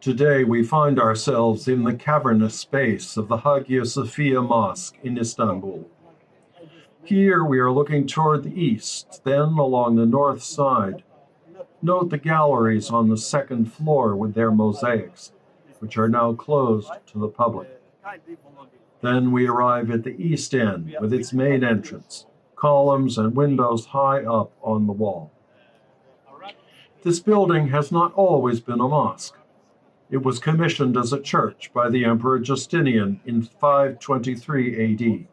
Today we find ourselves in the cavernous space of the Hagia Sophia Mosque in Istanbul. Here we are looking toward the east, then along the north side. Note the galleries on the second floor with their mosaics, which are now closed to the public. Then we arrive at the east end with its main entrance, columns and windows high up on the wall. This building has not always been a mosque. It was commissioned as a church by the Emperor Justinian in 523 AD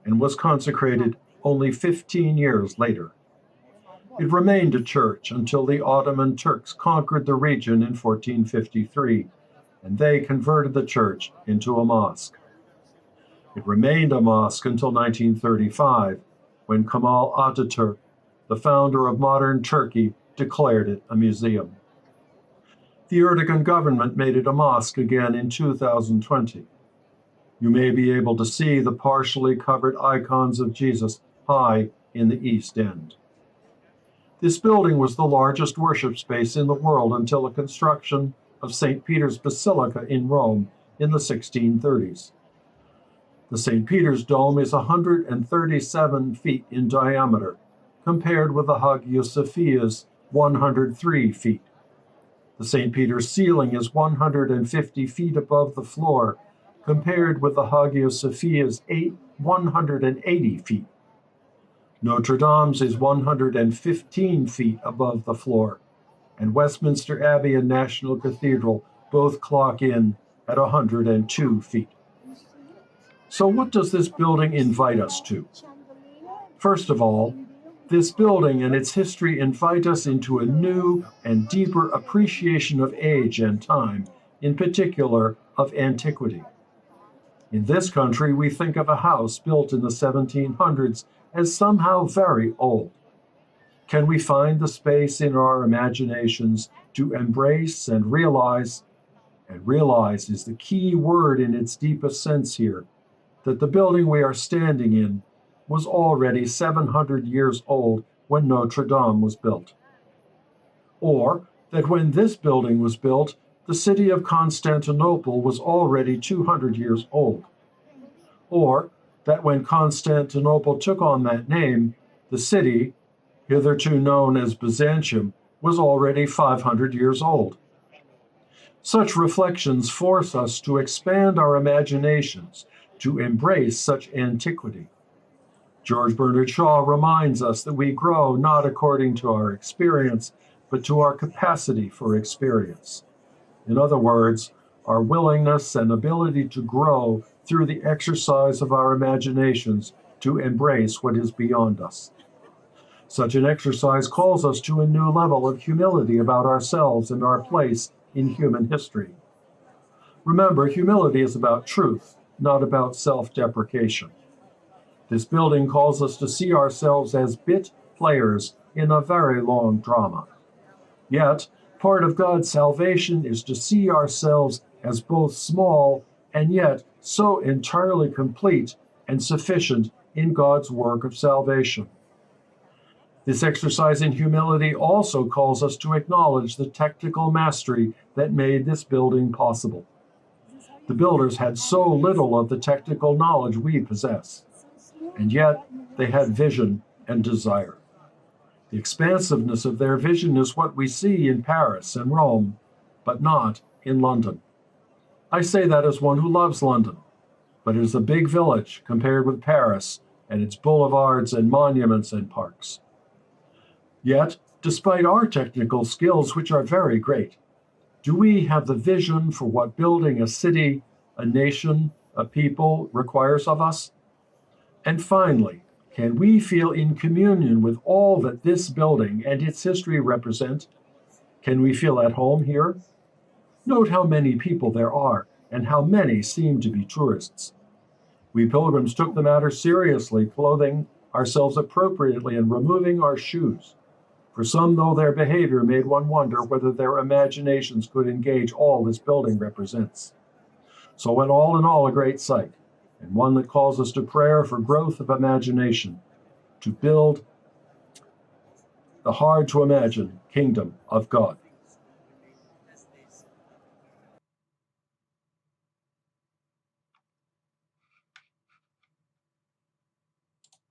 and was consecrated only 15 years later. It remained a church until the Ottoman Turks conquered the region in 1453, and they converted the church into a mosque. It remained a mosque until 1935, when Kemal Atatürk, the founder of modern Turkey, declared it a museum. The Erdogan government made it a mosque again in 2020. You may be able to see the partially covered icons of Jesus high in the east end. This building was the largest worship space in the world until the construction of St. Peter's Basilica in Rome in the 1630s. The St. Peter's Dome is 137 feet in diameter, compared with the Hagia Sophia's 103 feet. The St. Peter's ceiling is 150 feet above the floor, compared with the Hagia Sophia's 180 feet. Notre Dame's is 115 feet above the floor, and Westminster Abbey and National Cathedral both clock in at 102 feet. So what does this building invite us to? First of all, this building and its history invite us into a new and deeper appreciation of age and time, in particular of antiquity. In this country, we think of a house built in the 1700s as somehow very old. Can we find the space in our imaginations to embrace and realize is the key word in its deepest sense here, that the building we are standing in was already 700 years old when Notre Dame was built. Or that when this building was built, the city of Constantinople was already 200 years old. Or that when Constantinople took on that name, the city, hitherto known as Byzantium, was already 500 years old. Such reflections force us to expand our imaginations, to embrace such antiquity. George Bernard Shaw reminds us that we grow not according to our experience, but to our capacity for experience. In other words, our willingness and ability to grow through the exercise of our imaginations to embrace what is beyond us. Such an exercise calls us to a new level of humility about ourselves and our place in human history. Remember, humility is about truth, not about self-deprecation. This building calls us to see ourselves as bit players in a very long drama. Yet, part of God's salvation is to see ourselves as both small and yet so entirely complete and sufficient in God's work of salvation. This exercise in humility also calls us to acknowledge the technical mastery that made this building possible. The builders had so little of the technical knowledge we possess, and yet they had vision and desire. The expansiveness of their vision is what we see in Paris and Rome, but not in London. I say that as one who loves London, but it is a big village compared with Paris and its boulevards and monuments and parks. Yet, despite our technical skills, which are very great, do we have the vision for what building a city, a nation, a people requires of us? And finally, can we feel in communion with all that this building and its history represent? Can we feel at home here? Note how many people there are and how many seem to be tourists. We pilgrims took the matter seriously, clothing ourselves appropriately and removing our shoes. For some, though, their behavior made one wonder whether their imaginations could engage all this building represents. So in all, a great sight, and one that calls us to prayer for growth of imagination, to build the hard-to-imagine kingdom of God.